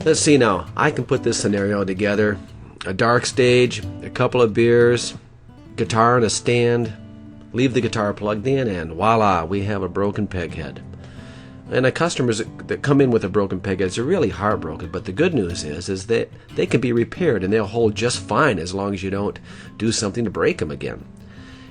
Let's see now. I can put this scenario together. A dark stage, a couple of beers, guitar on a stand, leave the guitar plugged in, and voila, we have a broken peghead. And the customers that come in with a broken pegheads are really heartbroken, but the good news is that they can be repaired and they'll hold just fine as long as you don't do something to break them again.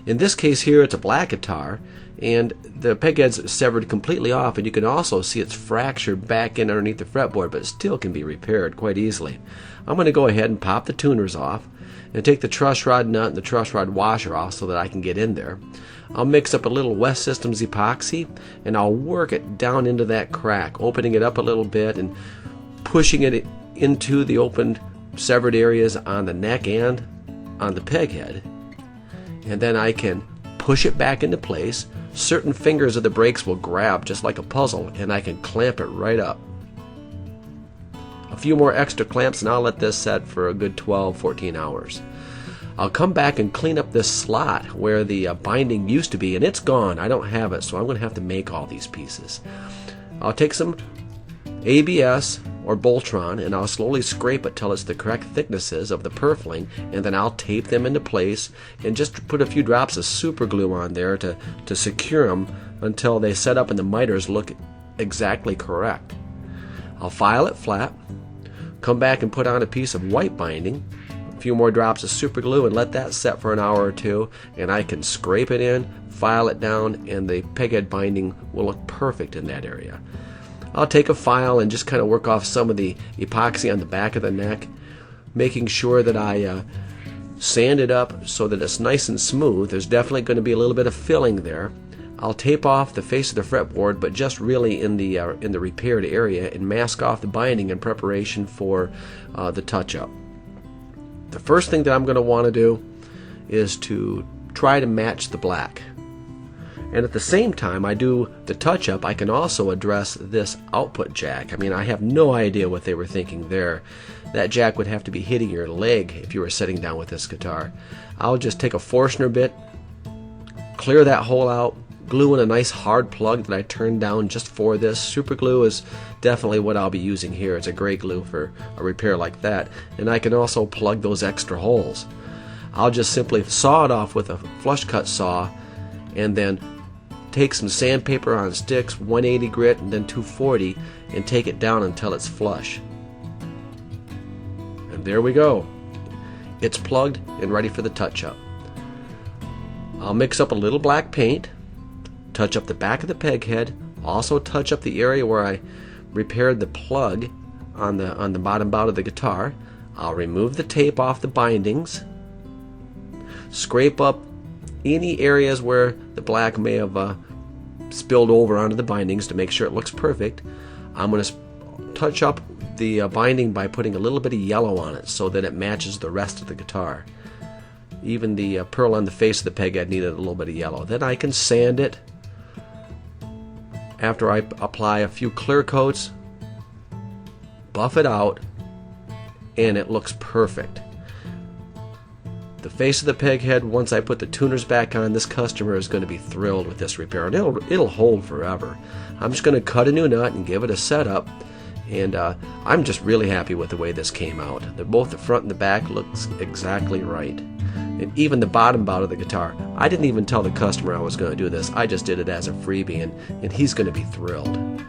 In this case here, it's a black guitar, and the peghead's severed completely off, and you can also see it's fractured back in underneath the fretboard, but it still can be repaired quite easily. I'm going to go ahead and pop the tuners off and take the truss rod nut and the truss rod washer off so that I can get in there. I'll mix up a little West Systems epoxy, and I'll work it down into that crack, opening it up a little bit and pushing it into the opened severed areas on the neck and on the peghead. And then I can push it back into place. Certain fingers of the brakes will grab just like a puzzle, and I can clamp it right up. A few more extra clamps and I'll let this set for a good 12-14 hours. I'll come back and clean up this slot where the binding used to be, and it's gone. I don't have it, so I'm going to have to make all these pieces. I'll take some ABS or Boltron, and I'll slowly scrape it till it's the correct thicknesses of the purfling, and then I'll tape them into place and just put a few drops of super glue on there to secure them until they set up and the miters look exactly correct. I'll file it flat, come back and put on a piece of white binding, a few more drops of super glue, and let that set for an hour or two, and I can scrape it in, file it down, and the peghead binding will look perfect in that area. I'll take a file and just kind of work off some of the epoxy on the back of the neck, making sure that I sand it up so that it's nice and smooth. There's definitely going to be a little bit of filling there. I'll tape off the face of the fretboard, but just really in the repaired area, and mask off the binding in preparation for the touch-up. The first thing that I'm going to want to do is to try to match the black. And at the same time I do the touch-up, I can also address this output jack. I mean, I have no idea what they were thinking there. That jack would have to be hitting your leg if you were sitting down with this guitar. I'll just take a Forstner bit, clear that hole out, glue in a nice hard plug that I turned down just for this. Super glue is definitely what I'll be using here. It's a great glue for a repair like that. And I can also plug those extra holes. I'll just simply saw it off with a flush cut saw, and then take some sandpaper on sticks, 180 grit and then 240, and take it down until it's flush. And there we go. It's plugged and ready for the touch-up. I'll mix up a little black paint, touch up the back of the peghead, also touch up the area where I repaired the plug on the bottom bout of the guitar. I'll remove the tape off the bindings, scrape up any areas where the black may have spilled over onto the bindings to make sure it looks perfect. I'm going to touch up the binding by putting a little bit of yellow on it so that it matches the rest of the guitar. Even the pearl on the face of the peghead needed a little bit of yellow. Then I can sand it after I apply a few clear coats, buff it out, and it looks perfect. The face of the peghead, once I put the tuners back on, this customer is going to be thrilled with this repair, and it'll hold forever. I'm just going to cut a new nut and give it a setup, and I'm just really happy with the way this came out. Both the front and the back looks exactly right. And even the bottom bout of the guitar, I didn't even tell the customer I was going to do this. I just did it as a freebie, and he's going to be thrilled.